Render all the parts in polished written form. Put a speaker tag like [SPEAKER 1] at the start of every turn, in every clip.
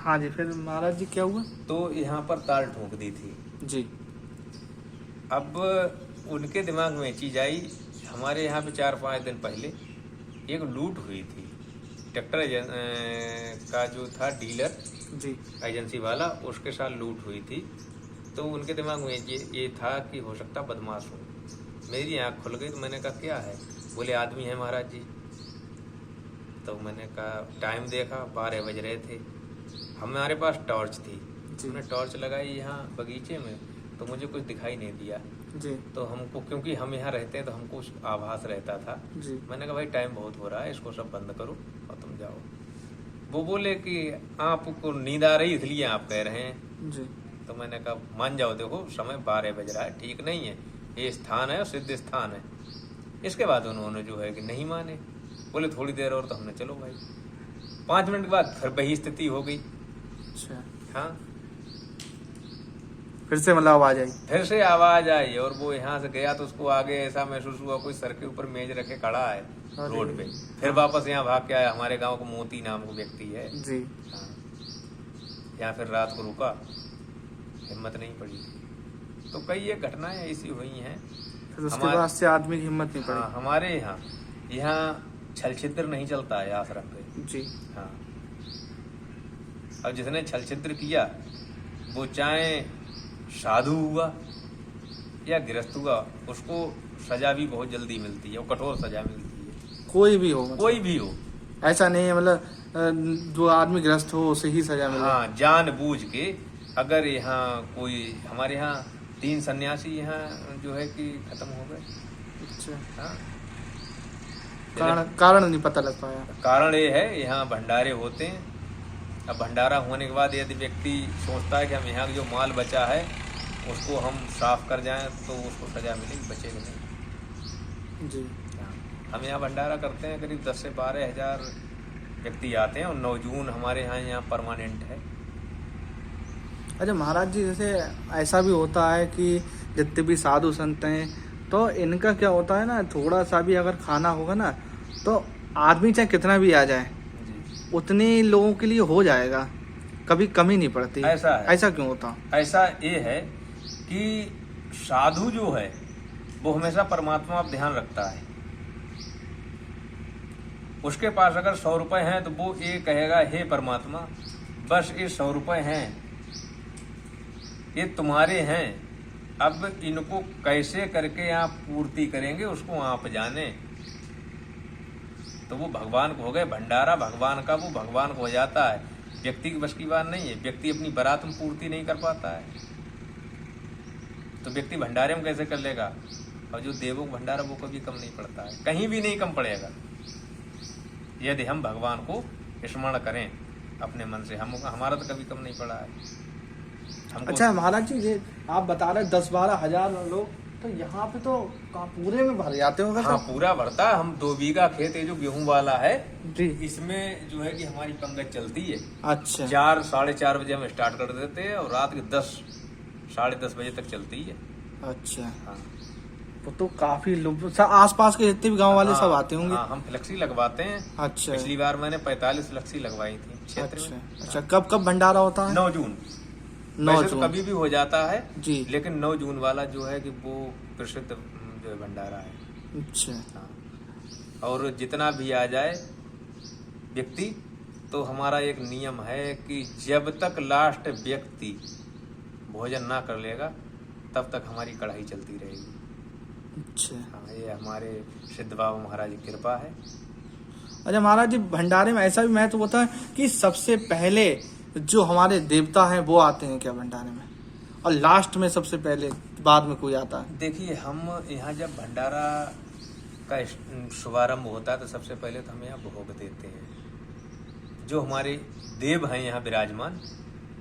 [SPEAKER 1] हाँ जी, फिर महाराज जी क्या हुआ?
[SPEAKER 2] तो यहाँ पर ताल ठोक दी थी
[SPEAKER 1] जी
[SPEAKER 2] अब उनके दिमाग में चीज आई। हमारे यहाँ पे 4-5 दिन पहले एक लूट हुई थी। ट्रैक्टर का जो था डीलर
[SPEAKER 1] जी
[SPEAKER 2] एजेंसी वाला, उसके साथ लूट हुई थी। तो उनके दिमाग में ये था कि हो सकता बदमाश हो। मेरी आँख खुल गई तो मैंने कहा क्या है? बोले आदमी है महाराज जी। तो मैंने कहा, टाइम देखा 12 बज रहे थे। हमारे पास टॉर्च थी, हमने टॉर्च लगाई यहाँ बगीचे में, तो मुझे कुछ दिखाई नहीं दिया
[SPEAKER 1] जी
[SPEAKER 2] तो हमको, क्योंकि हम यहाँ रहते हैं तो हमको उस आभास रहता था।
[SPEAKER 1] जी
[SPEAKER 2] मैंने कहा भाई टाइम बहुत हो रहा है, इसको सब बंद करो और तुम जाओ। वो बोले कि आपको नींद आ रही इसलिए आप कह रहे हैं।
[SPEAKER 1] जी
[SPEAKER 2] तो मैंने कहा मान जाओ, देखो समय 12 बज रहा है, ठीक नहीं है, ये स्थान है और सिद्ध स्थान है। इसके बाद उन्होंने जो है कि नहीं माने, बोले थोड़ी देर और, तो हमने चलो भाई। 5 मिनट के बाद फिर वही स्थिति हो गई।
[SPEAKER 1] अच्छा,
[SPEAKER 2] हाँ,
[SPEAKER 1] फिर से मतलब आवाज आई?
[SPEAKER 2] फिर से आवाज आई और वो यहाँ से गया तो उसको आगे ऐसा महसूस हुआ कोई सर के ऊपर मेज रखे खड़ा है रोड पे। फिर वापस यहाँ भाग के आया। हमारे गांव को मोती नाम को व्यक्ति है
[SPEAKER 1] जी।
[SPEAKER 2] हाँ, यहाँ फिर रात को रुका, हिम्मत नहीं पड़ी। तो कई ये घटनाएं ऐसी हुई हैं।
[SPEAKER 1] फिर उसके बाद से आदमी की हिम्मत नहीं पड़ी?
[SPEAKER 2] हाँ, हमारे यहाँ छल छिद्र नहीं चलता है आश्रम पे।
[SPEAKER 1] जी
[SPEAKER 2] हाँ, अब जिसने छल छिद्र किया वो चाहे साधु हुआ या गृहस्थ हुआ, उसको सजा भी बहुत जल्दी मिलती है और कठोर सजा मिलती है।
[SPEAKER 1] कोई भी हो, मतलब
[SPEAKER 2] कोई भी हो,
[SPEAKER 1] ऐसा नहीं है मतलब जो आदमी ग्रस्त हो उसे ही सजा मिले?
[SPEAKER 2] हाँ, जानबूझ के। अगर यहाँ कोई, हमारे यहाँ 3 सन्यासी यहाँ जो है कि खत्म हो गए।
[SPEAKER 1] अच्छा,
[SPEAKER 2] हाँ,
[SPEAKER 1] कारण नहीं पता लग पाया?
[SPEAKER 2] कारण ये है, यहाँ भंडारे होते हैं। अब भंडारा होने के बाद यदि व्यक्ति सोचता है कि हम यहाँ जो माल बचा है उसको हम साफ कर जाएं तो उसको सजा मिलेगी, बचेगा नहीं।
[SPEAKER 1] जी
[SPEAKER 2] हम यहाँ भंडारा करते हैं, करीब 10 से 12 हज़ार व्यक्ति आते हैं और 9 जून हमारे यहाँ परमानेंट है।
[SPEAKER 1] अच्छा महाराज जी, जैसे ऐसा भी होता है कि जितने भी साधु संत हैं तो इनका क्या होता है ना, थोड़ा सा भी अगर खाना होगा ना तो आदमी चाहे कितना भी आ जाए उतने लोगों के लिए हो जाएगा, कभी कमी नहीं पड़ती।
[SPEAKER 2] ऐसा है।
[SPEAKER 1] ऐसा क्यों होता?
[SPEAKER 2] ऐसा ये है कि साधु जो है वो हमेशा परमात्मा पर ध्यान रखता है। उसके पास अगर 100 रुपए हैं तो वो ये कहेगा, हे परमात्मा बस ये 100 रुपए हैं, ये तुम्हारे हैं, अब इनको कैसे करके आप पूर्ति करेंगे उसको आप जाने। तो वो भगवान को हो गए। भंडारा भगवान का, वो भगवान को हो जाता है, व्यक्ति की बस की बात नहीं है। व्यक्ति अपनी बारात में पूर्ति नहीं कर पाता है तो व्यक्ति भंडारे में कैसे कर लेगा? और जो देवों का भंडारा वो कभी कम नहीं पड़ता है, कहीं भी नहीं कम पड़ेगा यदि हम भगवान को स्मरण करें अपने मन से। हम हमारा तो कभी कम नहीं पड़ा है।
[SPEAKER 1] अच्छा महाराज जी, ये आप बता रहे 10-12 हज़ार लोग, तो यहाँ पे तो पूरे में भर जाते होगा?
[SPEAKER 2] हाँ, पूरा भरता है। हम 2 बीघा खेत है जो गेहूं वाला है
[SPEAKER 1] जी,
[SPEAKER 2] इसमें जो है कि हमारी पंगत चलती है।
[SPEAKER 1] अच्छा,
[SPEAKER 2] 4-4:30 बजे हम स्टार्ट कर देते हैं और रात के 10-10:30 बजे तक चलती है।
[SPEAKER 1] अच्छा
[SPEAKER 2] हाँ,
[SPEAKER 1] तो काफी लोग आसपास के जितने भी गांव वाले सब आते होंगे?
[SPEAKER 2] हाँ, हम फ्लेक्सी लगवाते हैं।
[SPEAKER 1] अच्छा,
[SPEAKER 2] पिछली बार मैंने 45 फ्लेक्सी लगवाई थी क्षेत्र में।
[SPEAKER 1] अच्छा, कब कब भंडारा होता है?
[SPEAKER 2] 9 जून।
[SPEAKER 1] 9
[SPEAKER 2] वैसे
[SPEAKER 1] जून
[SPEAKER 2] तो कभी भी हो जाता है
[SPEAKER 1] जी,
[SPEAKER 2] लेकिन 9 जून वाला जो है कि वो प्रसिद्ध जो है भंडारा है।
[SPEAKER 1] अच्छा,
[SPEAKER 2] हाँ, और जितना भी आ जाए व्यक्ति, तो हमारा एक नियम है कि जब तक लास्ट व्यक्ति भोजन ना कर लेगा तब तक हमारी कढ़ाई चलती रहेगी।
[SPEAKER 1] अच्छा।
[SPEAKER 2] हाँ, ये हमारे सिद्ध बाबा महाराज की कृपा है।
[SPEAKER 1] अच्छा महाराज जी, भंडारे में ऐसा भी महत्व होता है कि सबसे पहले जो हमारे देवता हैं वो आते हैं क्या भंडारे में, और लास्ट में सबसे पहले बाद में कोई आता है?
[SPEAKER 2] देखिए, हम यहाँ जब भंडारा का शुभारंभ होता है तो सबसे पहले तो हम यहाँ भोग देते हैं। जो हमारे देव हैं यहाँ विराजमान,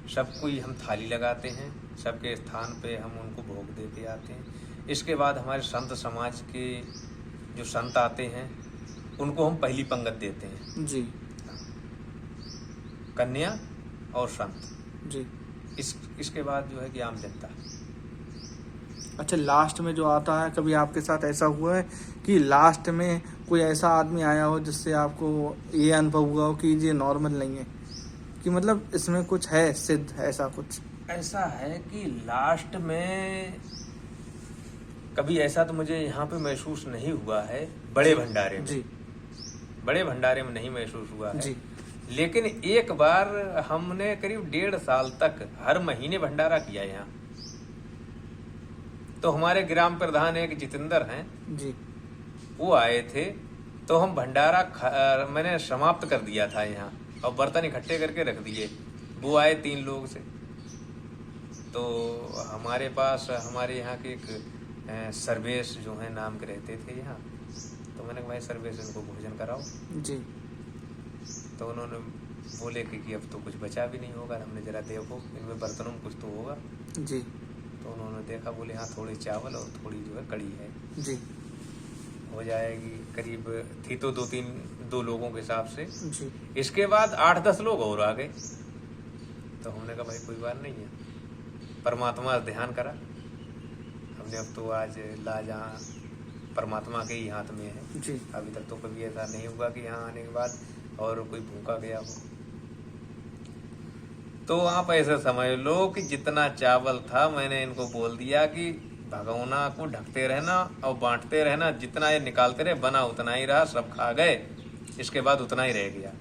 [SPEAKER 2] सबको ही हम थाली लगाते हैं, सबके स्थान पे हम उनको भोग देते आते हैं। इसके बाद हमारे संत समाज के जो संत आते हैं उनको हम पहली पंगत देते हैं
[SPEAKER 1] जी,
[SPEAKER 2] कन्या और संत
[SPEAKER 1] जी।
[SPEAKER 2] इसके बाद जो है कि आम जनता।
[SPEAKER 1] अच्छा, लास्ट में जो आता है, कभी आपके साथ ऐसा हुआ है कि लास्ट में कोई ऐसा आदमी आया हो जिससे आपको ये अनुभव हुआ हो कि ये नॉर्मल नहीं है? कि मतलब इसमें कुछ है सिद्ध, ऐसा कुछ?
[SPEAKER 2] ऐसा है कि लास्ट में कभी ऐसा तो मुझे यहाँ पे महसूस नहीं हुआ है, बड़े भंडारे में।
[SPEAKER 1] जी
[SPEAKER 2] बड़े भंडारे में नहीं महसूस हुआ है।
[SPEAKER 1] जी।
[SPEAKER 2] लेकिन एक बार हमने करीब 1.5 साल तक हर महीने भंडारा किया यहाँ। तो हमारे ग्राम प्रधान एक जितेंद्र हैं
[SPEAKER 1] जी
[SPEAKER 2] वो आए थे, तो हम भंडारा मैंने समाप्त कर दिया था यहाँ और बर्तन इकट्ठे करके रख दिए। वो आए 3 लोग से, तो हमारे पास हमारे यहाँ के एक सर्वेश जो है नाम के रहते थे यहाँ, तो मैंने कहा भाई सर्वेश इनको भोजन कराओ
[SPEAKER 1] जी।
[SPEAKER 2] तो उन्होंने बोले कि अब तो कुछ बचा भी नहीं होगा, हमने जरा देखो इनमें बर्तनों में कुछ तो होगा।
[SPEAKER 1] जी।
[SPEAKER 2] तो उन्होंने देखा, बोले हाँ थोड़ी चावल और थोड़ी जो है कड़ी है,
[SPEAKER 1] जी
[SPEAKER 2] हो जाएगी। करीब थी तो 2 लोगों के हिसाब से।
[SPEAKER 1] जी।
[SPEAKER 2] इसके बाद 8-10 लोग और आ गए, तो हमने कहा भाई कोई बात नहीं है, परमात्मा ध्यान करा हमने, अब तो आज ला जहाँ परमात्मा के ही हाथ में है।
[SPEAKER 1] जी।
[SPEAKER 2] अभी तक तो कभी ऐसा नहीं हुआ कि यहाँ आने के बाद और कोई भूखा गया हो। तो आप ऐसा समझ लो कि जितना चावल था मैंने इनको बोल दिया कि भगोना को ढकते रहना और बांटते रहना, जितना ये निकालते रहे बना उतना ही रहा, सब खा गए, इसके बाद उतना ही रह गया।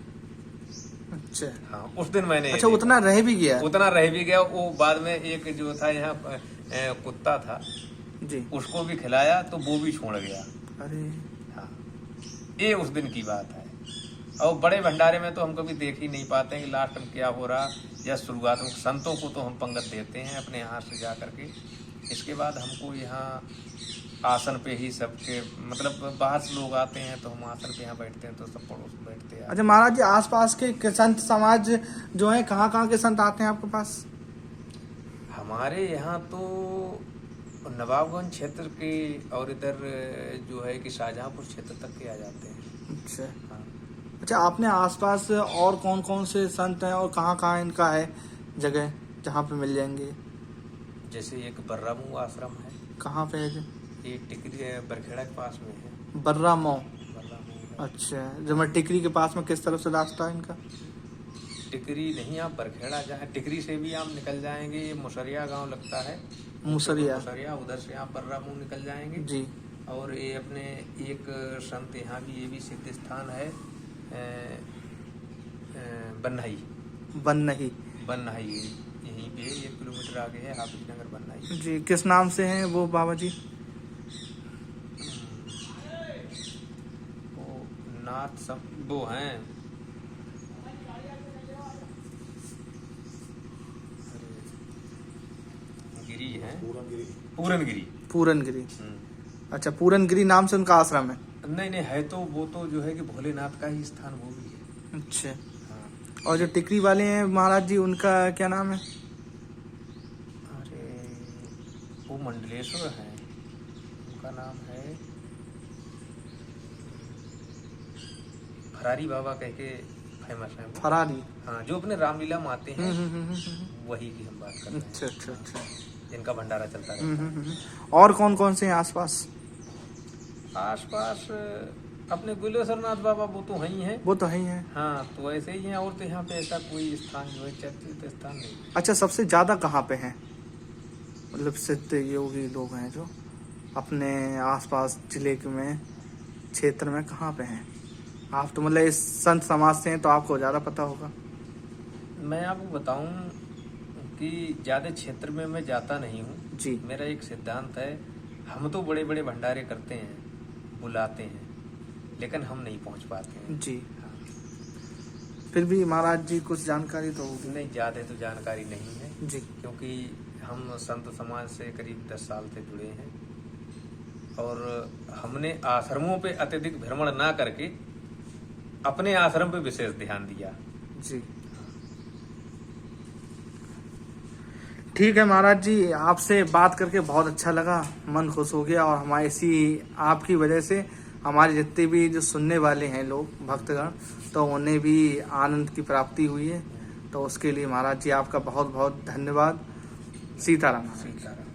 [SPEAKER 1] अच्छा
[SPEAKER 2] हाँ उस दिन मैंने
[SPEAKER 1] अच्छा, उतना रह भी गया?
[SPEAKER 2] उतना रह भी गया। वो बाद में एक जो था यहाँ कुत्ता था
[SPEAKER 1] जी,
[SPEAKER 2] उसको भी खिलाया तो वो भी छोड़ गया।
[SPEAKER 1] अरे
[SPEAKER 2] हाँ ये उस दिन की बात है। और बड़े भंडारे में तो हम कभी देख ही नहीं पाते हैं कि लास्ट में क्या हो रहा, या शुरुआत में संतों को तो हम पंगत देते हैं अपने हाथ से जा करके। इसके बाद हमको यहाँ आसन पे ही सबके मतलब बाहर से लोग आते हैं तो हम आसन पे यहाँ बैठते हैं, तो सब पड़ोस में बैठते हैं।
[SPEAKER 1] अच्छा महाराज जी, आसपास के संत समाज जो है कहाँ के संत आते हैं आपके पास?
[SPEAKER 2] हमारे यहाँ तो नवाबगंज क्षेत्र के और इधर जो है कि शाहजहांपुर क्षेत्र तक के आ जाते हैं।
[SPEAKER 1] अच्छा
[SPEAKER 2] हाँ।
[SPEAKER 1] अच्छा, आपने आसपास और कौन कौन से संत हैं और कहाँ कहाँ इनका है जगह जहाँ पे मिल जाएंगे?
[SPEAKER 2] जैसे एक बर्रामू आश्रम है।
[SPEAKER 1] कहाँ पे है जी?
[SPEAKER 2] ये टिकरी बरखेड़ा के पास में है।
[SPEAKER 1] बर्रामऊ?
[SPEAKER 2] बर्रामू है।
[SPEAKER 1] अच्छा, जब मैं टिकरी के पास में किस तरफ से रास्ता है इनका?
[SPEAKER 2] टिकरी नहीं, आप बरखेड़ा जाए, टिकरी से भी आप निकल जाएंगे, ये मुसरिया गांव लगता है।
[SPEAKER 1] मुसरिया?
[SPEAKER 2] मुसरिया, उधर से आप बर्रामू निकल जाएंगे
[SPEAKER 1] जी।
[SPEAKER 2] और ये अपने एक संत यहाँ भी, ये भी सिद्ध स्थान है, बन्नई।
[SPEAKER 1] बन्नई?
[SPEAKER 2] बन्नई यहीं पे 1 किलोमीटर आगे है, हाफिज नगर बन्नई।
[SPEAKER 1] जी, किस नाम से हैं वो बाबा जी?
[SPEAKER 2] वो नाथ सब वो हैं, गिरी है, पूरनगिरी।
[SPEAKER 1] पूरनगिरी? अच्छा, पूरनगिरी नाम से उनका आश्रम है?
[SPEAKER 2] नहीं नहीं है तो वो तो जो है कि भोलेनाथ का ही स्थान वो भी है।
[SPEAKER 1] अच्छा।
[SPEAKER 2] हाँ।
[SPEAKER 1] और जो टिकरी वाले हैं महाराज जी, उनका क्या नाम है?
[SPEAKER 2] अरे वो मंडलेश्वर है, उनका नाम है फरारी बाबा कह के फेमस है।
[SPEAKER 1] फरारी?
[SPEAKER 2] हाँ, जो अपने रामलीला में आते हैं
[SPEAKER 1] हम्म।
[SPEAKER 2] वही की हम बात कर रहे हैं।
[SPEAKER 1] अच्छा अच्छा अच्छा।
[SPEAKER 2] जिनका भंडारा चलता रहता है।
[SPEAKER 1] और कौन कौन से हैं आसपास?
[SPEAKER 2] आसपास अपने गुलेश्वरनाथ बाबा वो तो वही हैं।
[SPEAKER 1] वो तो है ही है।
[SPEAKER 2] हाँ तो ऐसे ही हैं, और तो यहाँ पे ऐसा कोई स्थान जो है चर्चित स्थान नहीं।
[SPEAKER 1] अच्छा, सबसे ज्यादा कहाँ पे हैं, मतलब सिद्ध योगी लोग हैं जो अपने आसपास जिले में क्षेत्र में कहाँ पे हैं? आप तो मतलब इस संत समाज से हैं तो आपको ज्यादा पता होगा।
[SPEAKER 2] मैं आपको बताऊं कि ज़्यादा क्षेत्र में मैं जाता नहीं हूँ
[SPEAKER 1] जी।
[SPEAKER 2] मेरा एक सिद्धांत है, हम तो बड़े बड़े भंडारे करते हैं, बुलाते हैं, लेकिन हम नहीं पहुँच पाते हैं।
[SPEAKER 1] जी।
[SPEAKER 2] हाँ।
[SPEAKER 1] फिर भी महाराज जी कुछ जानकारी तो होगी?
[SPEAKER 2] नहीं, ज़्यादा तो जानकारी नहीं है
[SPEAKER 1] जी।
[SPEAKER 2] क्योंकि हम संत समाज से करीब 10 साल से जुड़े हैं और हमने आश्रमों पे अत्यधिक भ्रमण ना करके अपने आश्रम पे विशेष ध्यान दिया।
[SPEAKER 1] जी ठीक है महाराज जी, आपसे बात करके बहुत अच्छा लगा, मन खुश हो गया। और हमारे इसी आपकी वजह से हमारे जितने भी जो सुनने वाले हैं लोग भक्तगण, तो उन्हें भी आनंद की प्राप्ति हुई है। तो उसके लिए महाराज जी आपका बहुत बहुत धन्यवाद। सीताराम।
[SPEAKER 2] सीताराम।